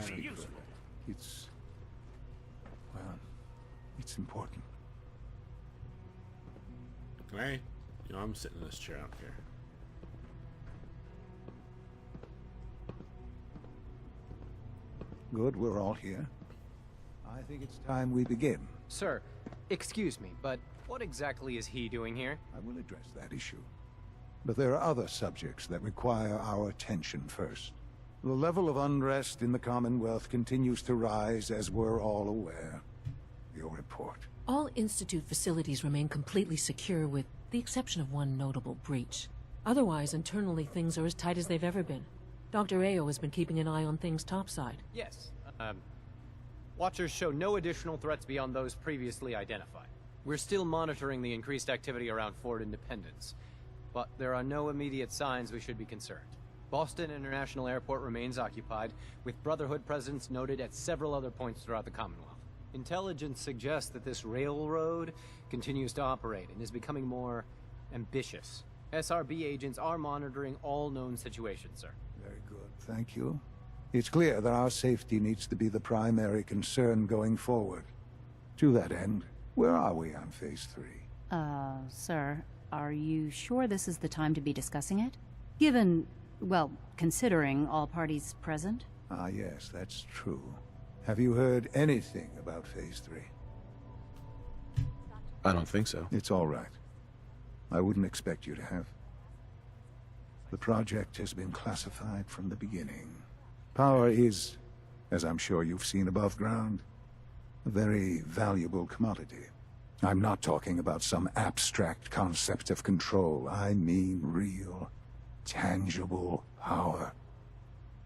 immensely good. It's... well, it's important. Hey, you know, I'm sitting in this chair, I don't care. Good, we're all here. I think it's time we begin. Sir, excuse me, but what exactly is he doing here? I will address that issue. But there are other subjects that require our attention first. The level of unrest in the Commonwealth continues to rise, as we're all aware. Your report. All Institute facilities remain completely secure with the exception of one notable breach. Otherwise, internally, things are as tight as they've ever been. Dr. Ayo has been keeping an eye on things topside. Yes. Watchers show no additional threats beyond those previously identified. We're still monitoring the increased activity around Fort Independence, but there are no immediate signs we should be concerned. Boston International Airport remains occupied, with Brotherhood presence noted at several other points throughout the Commonwealth. Intelligence suggests that this railroad continues to operate and is becoming more ambitious. SRB agents are monitoring all known situations, sir. Very good, thank you. It's clear that our safety needs to be the primary concern going forward. To that end, where are we on Phase 3? Sir, are you sure this is the time to be discussing it? Given, well, considering all parties present? Ah, yes, that's true. Have you heard anything about Phase 3? I don't think so. It's all right. I wouldn't expect you to have. The project has been classified from the beginning. Power is, as I'm sure you've seen above ground, a very valuable commodity. I'm not talking about some abstract concept of control. I mean real, tangible power.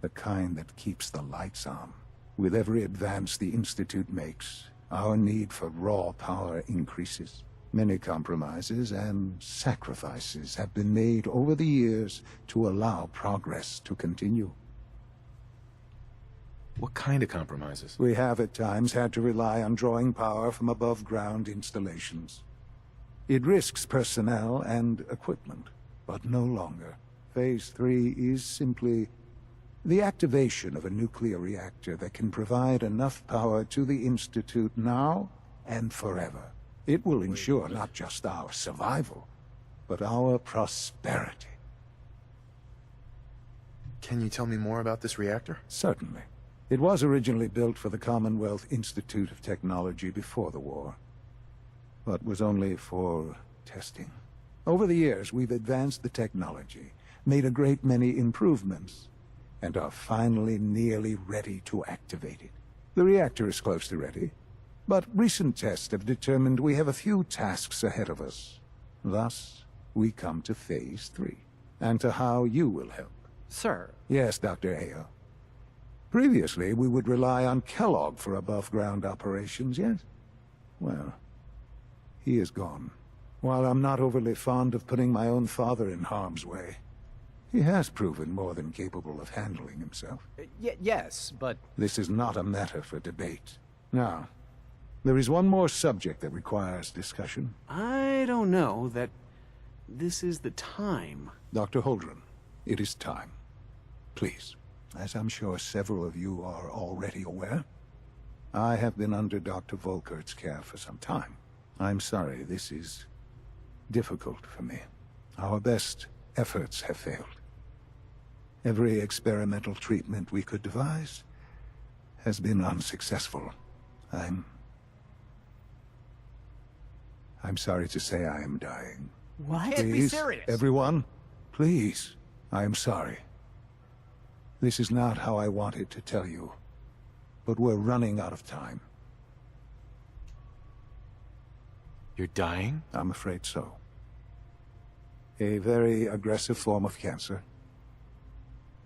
The kind that keeps the lights on. With every advance the Institute makes, our need for raw power increases. Many compromises and sacrifices have been made over the years to allow progress to continue. What kind of compromises? We have at times had to rely on drawing power from above-ground installations. It risks personnel and equipment, but no longer. Phase 3 is simply the activation of a nuclear reactor that can provide enough power to the Institute now and forever. It will ensure not just our survival, but our prosperity. Can you tell me more about this reactor? Certainly. It was originally built for the Commonwealth Institute of Technology before the war, but was only for testing. Over the years, we've advanced the technology, made a great many improvements, and are finally nearly ready to activate it. The reactor is close to ready, but recent tests have determined we have a few tasks ahead of us. Thus, we come to Phase 3, and to how you will help. Sir. Yes, Dr. Ayo. Previously, we would rely on Kellogg for above-ground operations, yes? Well, he is gone. While I'm not overly fond of putting my own father in harm's way, he has proven more than capable of handling himself. Yes, but... This is not a matter for debate. Now, there is one more subject that requires discussion. I don't know that this is the time. Dr. Holdren, it is time. Please. As I'm sure several of you are already aware, I have been under Dr. Volkert's care for some time. I'm sorry, this is difficult for me. Our best efforts have failed. Every experimental treatment we could devise has been unsuccessful. I'm sorry to say I am dying. What? Can't be Please, serious. everyone, please, I am sorry. This is not how I wanted to tell you, but we're running out of time. You're dying? I'm afraid so. A very aggressive form of cancer.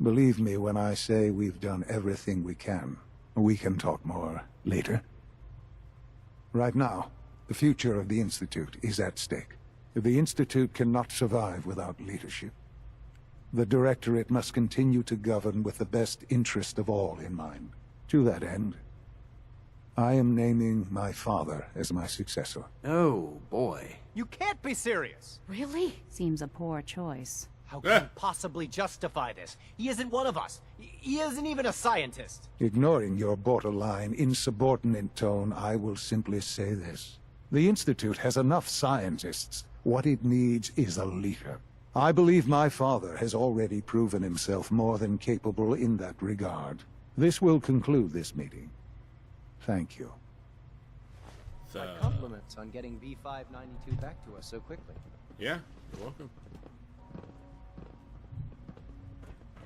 Believe me when I say we've done everything we can. We can talk more later. Right now, the future of the Institute is at stake. The Institute cannot survive without leadership. The Directorate must continue to govern with the best interest of all in mind. To that end, I am naming my father as my successor. Oh, boy. You can't be serious! Really? Seems a poor choice. How can you possibly justify this? He isn't one of us. He isn't even a scientist. Ignoring your borderline, insubordinate tone, I will simply say this. The Institute has enough scientists. What it needs is a leader. I believe my father has already proven himself more than capable in that regard. This will conclude this meeting. Thank you. My compliments on getting B592 back to us so quickly. Yeah, you're welcome.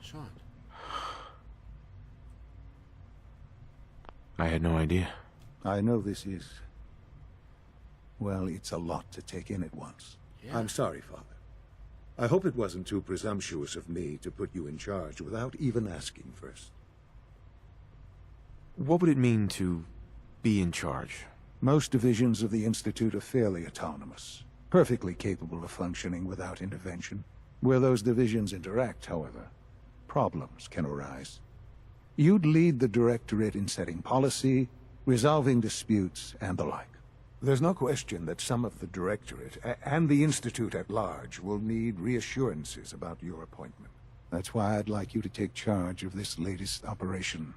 Shaun. I had no idea. I know this is... well, it's a lot to take in at once. Yeah. I'm sorry, Father. I hope it wasn't too presumptuous of me to put you in charge without even asking first. What would it mean to be in charge? Most divisions of the Institute are fairly autonomous, perfectly capable of functioning without intervention. Where those divisions interact, however, problems can arise. You'd lead the Directorate in setting policy, resolving disputes, and the like. There's no question that some of the Directorate, and the Institute at large, will need reassurances about your appointment. That's why I'd like you to take charge of this latest operation.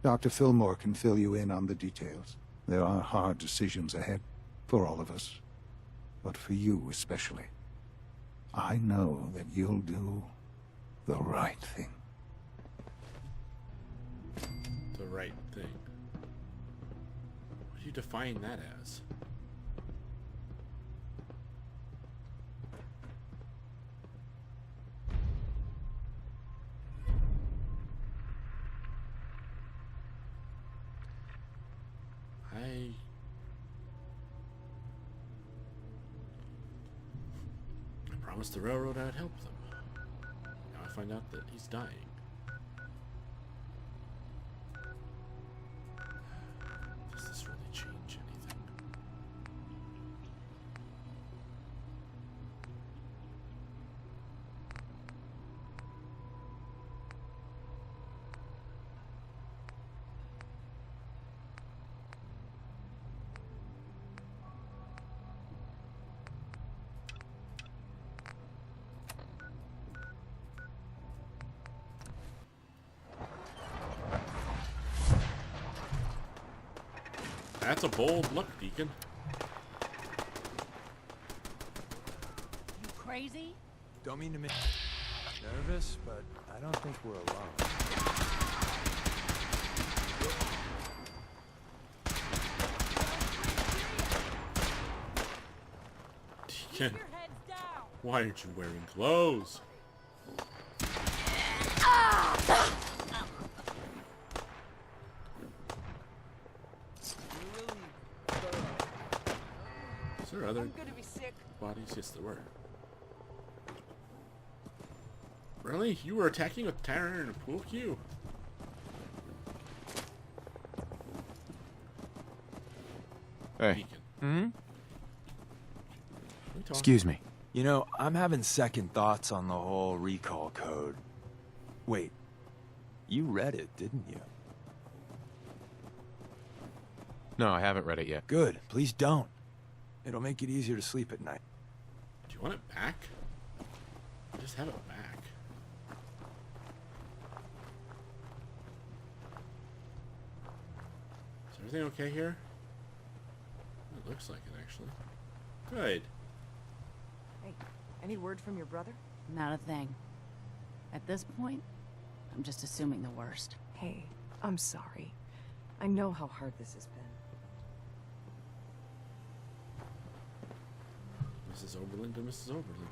Dr. Fillmore can fill you in on the details. There are hard decisions ahead, for all of us. But for you especially. I know that you'll do the right thing. The right thing. What do you define that as? I promised the railroad I'd help them. Now I find out that he's dying. Does this really change anything? That's a bold look, Deacon. You crazy? Don't mean to make nervous, but I don't think we're alone. Deacon, why aren't you wearing clothes? Is there other bodies? Yes, there were. Really? You were attacking with terror and a pool cue? Hey. Deacon. Hmm? We talk- Excuse me. You know, I'm having second thoughts on the whole recall code. Wait, you read it, didn't you? No, I haven't read it yet. Good, please don't. It'll make it easier to sleep at night. Do you want it back? Just have it back. Is everything okay here? It looks like it, actually. Good. Hey, any word from your brother? Not a thing. At this point, I'm just assuming the worst. Hey, I'm sorry. I know how hard this has been. Mrs. Oberlin to Mrs. Oberlin.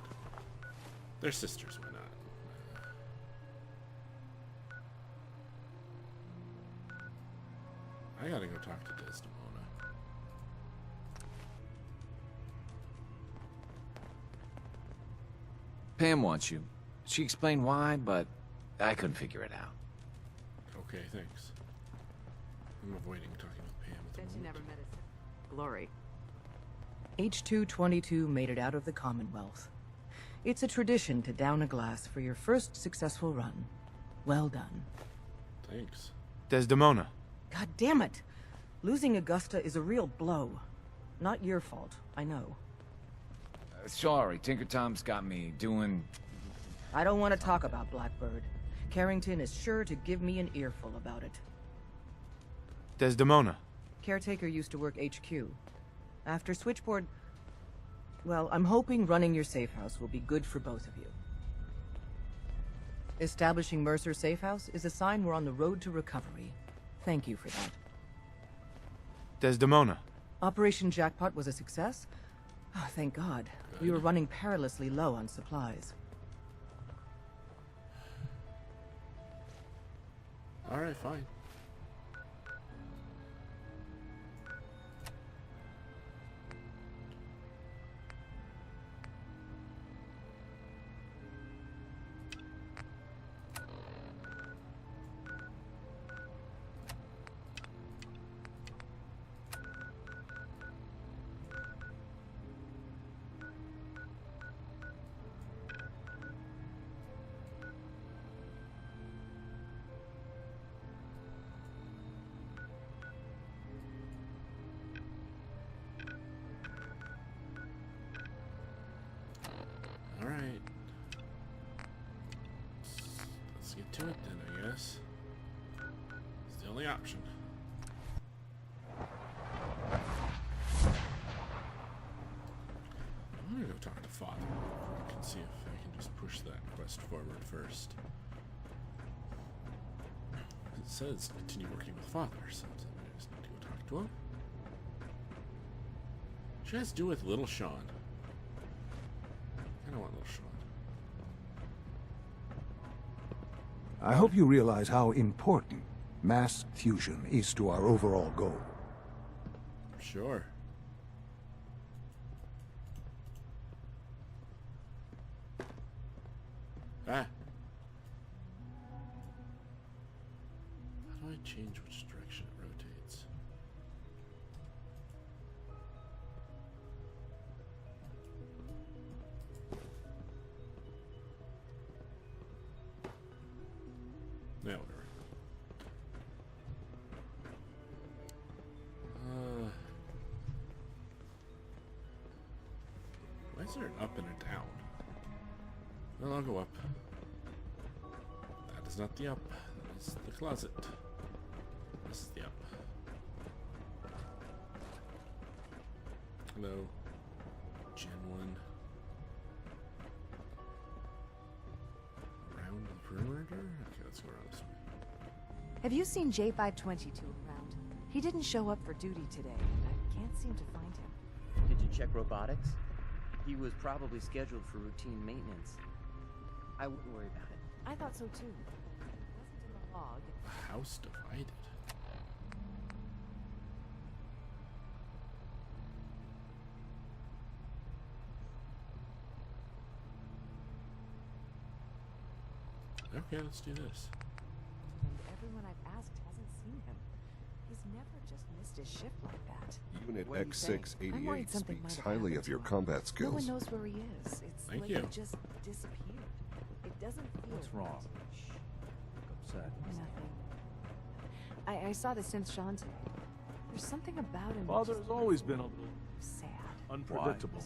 They're sisters, why not? I gotta go talk to Desdemona. Pam wants you. She explained why, but I couldn't figure it out. Okay, thanks. I'm avoiding talking with Pam at the Bet you moment. never met his Glory. H-222 made it out of the Commonwealth. It's a tradition to down a glass for your first successful run. Well done. Thanks. Desdemona. God damn it! Losing Augusta is a real blow. Not your fault, I know. Sorry, Tinker Tom's got me doing I don't want to talk about Blackbird. Carrington is sure to give me an earful about it. Desdemona. Caretaker used to work HQ. After Switchboard... Well, I'm hoping running your safe house will be good for both of you. Establishing Mercer Safe House is a sign we're on the road to recovery. Thank you for that. Desdemona. Operation Jackpot was a success? Oh, thank God. We were running perilously low on supplies. Alright, fine. Alright. Let's get to it then, I guess. It's the only option. I'm gonna go talk to Father. I can see if I can just push that quest forward first. It says continue working with Father, so I just need to go talk to him. What should I do with little Shaun? I don't want little Shaun. I hope you realize how important mass fusion is to our overall goal. Sure. Ah. How do I change which direction it rotates? Yeah, whatever. Why is there an up and a down? Well, I'll go up. That is not the up. That is the closet. This is the up. Hello. Gen 1. Around the perimeter? Okay, let's go around this way. Have you seen J522 around? He didn't show up for duty today. I can't seem to find him. Did you check robotics? He was probably scheduled for routine maintenance. I wouldn't worry about it. I thought so too. It wasn't in the log. A house divided. Okay, let's do this. And everyone I've asked hasn't seen him. He's never just missed his shift like that. Unit What do you think? I'm worried X688 something might speaks have highly happened of to your him. combat No skills. one knows where he is. It's Thank like you. he just disappeared. It doesn't feel What's wrong? Shh. Upset. Nothing. I saw the synth Shaun today. There's something about him. that Father just has always been a little sad. unpredictable.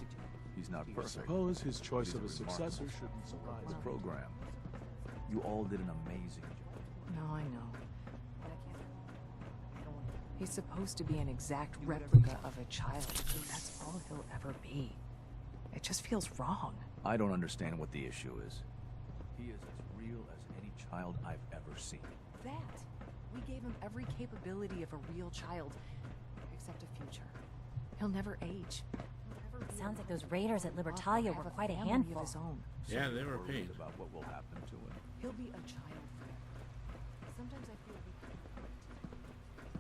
He's not perfect. I suppose his choice of a successor shouldn't surprise the program. You all did an amazing job. No, I know. But I can't. He's supposed to be an exact replica of a child. That's all he'll ever be. It just feels wrong. I don't understand what the issue is. He is as real as any child I've ever seen. That. We gave him every capability of a real child, except a future. He'll never age. Sounds like those raiders at Libertalia were quite a handful. Of his own. Yeah, they were a pain. About what will happen to him. He'll be a child forever. Sometimes I feel we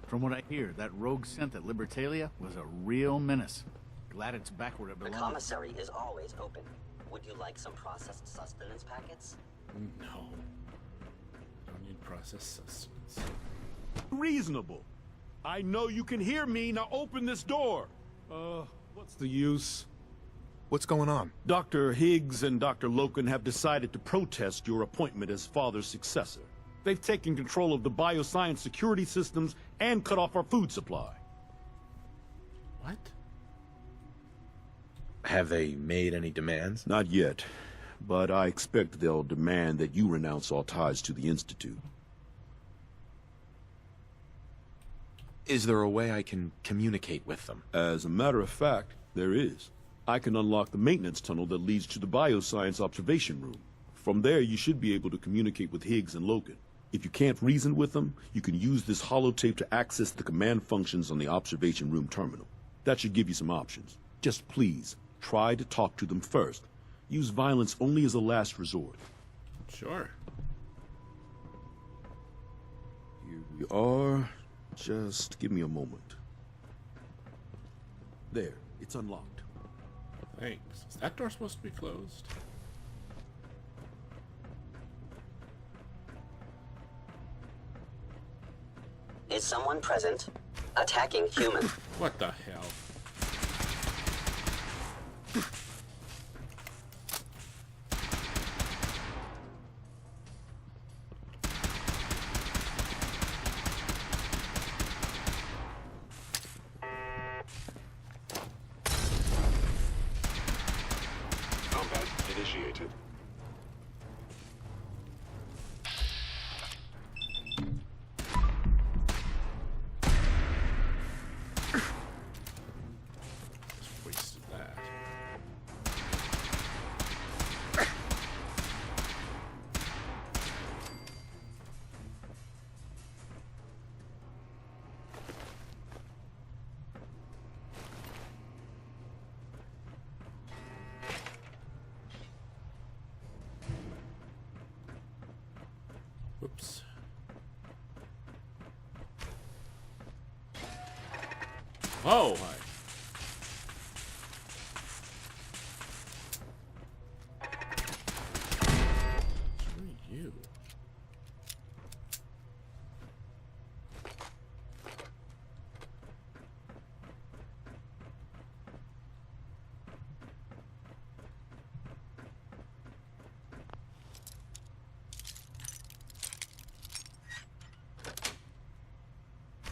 could. From what I hear, that rogue scent at Libertalia was a real menace. Glad it's back where it The belongs. commissary is always open. Would you like some processed sustenance packets? No. Don't need processed sustenance. Reasonable. I know you can hear me. Now open this door. What's the use? What's going on? Dr. Higgs and Dr. Loken have decided to protest your appointment as Father's successor. They've taken control of the bioscience security systems and cut off our food supply. What? Have they made any demands? Not yet. but I expect they'll demand that you renounce all ties to the Institute. Is there a way I can communicate with them? As a matter of fact, there is. I can unlock the maintenance tunnel that leads to the bioscience observation room. From there, you should be able to communicate with Higgs and Logan. If you can't reason with them, you can use this holotape to access the command functions on the observation room terminal. That should give you some options. Just please, try to talk to them first. Use violence only as a last resort. Sure. Here we are. Just give me a moment. There, it's unlocked. Thanks. Is that door supposed to be closed? Is someone present? Attacking human. What the hell? Combat initiated. Just wasted that. Whoops. Oh, hi. Screw you.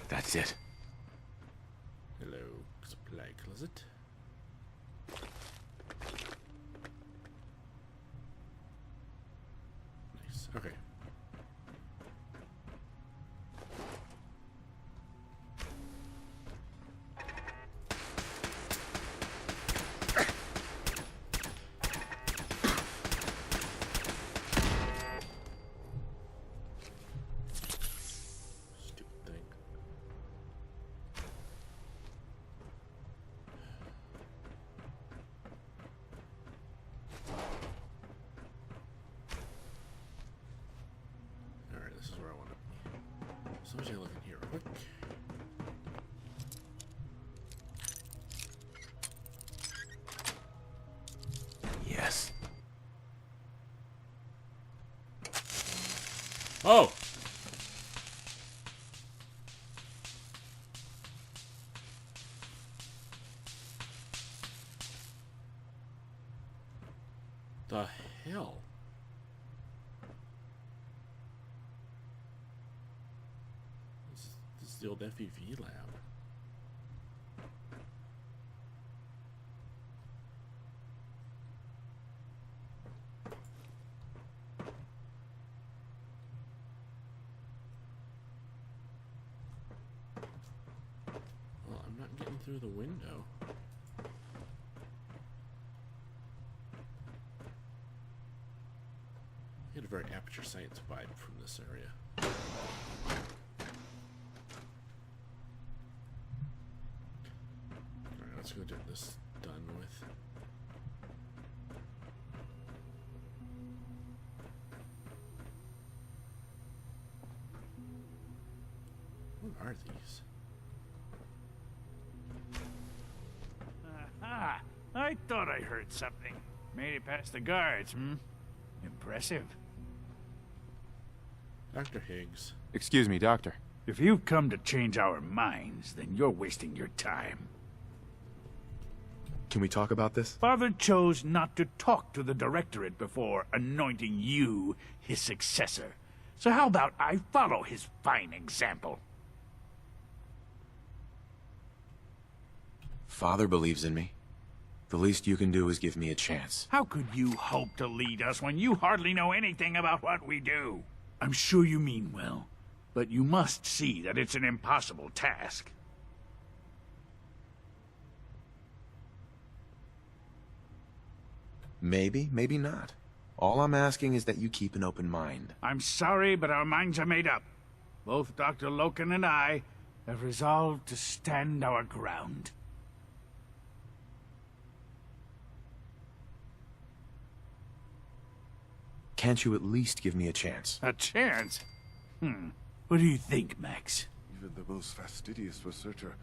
That's it. Hello, supply closet. Nice. Okay. Stupid thing. Alright, this is where I want to be. So I'm just gonna look in here real quick. Yes. Oh! The hell? This is the old FEV lab. Well, I'm not getting through the window. I get a very Aperture Science vibe from this area. Alright, let's go get this done with. What are these? Aha! I thought I heard something. Made it past the guards, hmm? Impressive. Dr. Higgs. Excuse me, Doctor. If you've come to change our minds, then you're wasting your time. Can we talk about this? Father chose not to talk to the Directorate before anointing you his successor. So how about I follow his fine example? Father believes in me. The least you can do is give me a chance. How could you hope to lead us when you hardly know anything about what we do? I'm sure you mean well, but you must see that it's an impossible task. Maybe, maybe not. All I'm asking is that you keep an open mind. I'm sorry, but our minds are made up. Both Dr. Loken and I have resolved to stand our ground. Can't you at least give me a chance? A chance? What do you think, Max? Even the most fastidious researcher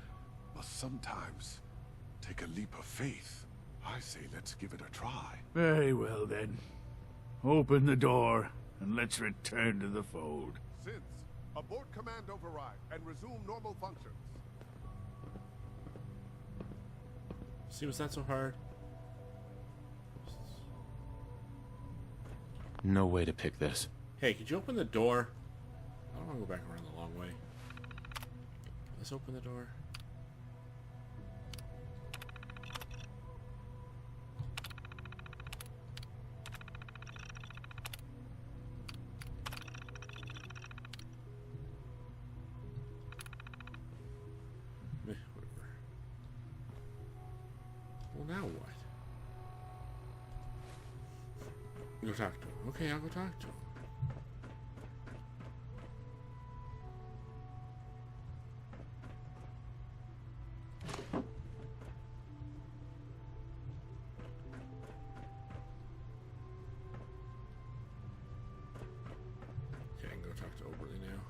must sometimes take a leap of faith. I say let's give it a try. Very well, then. Open the door, and let's return to the fold. Since, abort command override and resume normal functions. See, was that so hard? No way to pick this. Hey, could you open the door? I don't want to go back around the long way. Let's open the door. Whatever. Well, now what? Go talk to him. Okay, I'll go talk to him. Okay, I can go talk to Oberly now.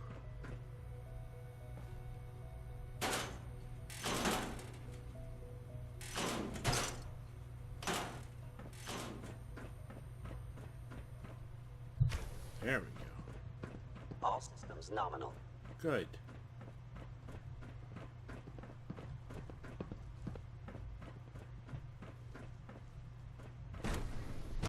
There we go. All systems nominal. Good.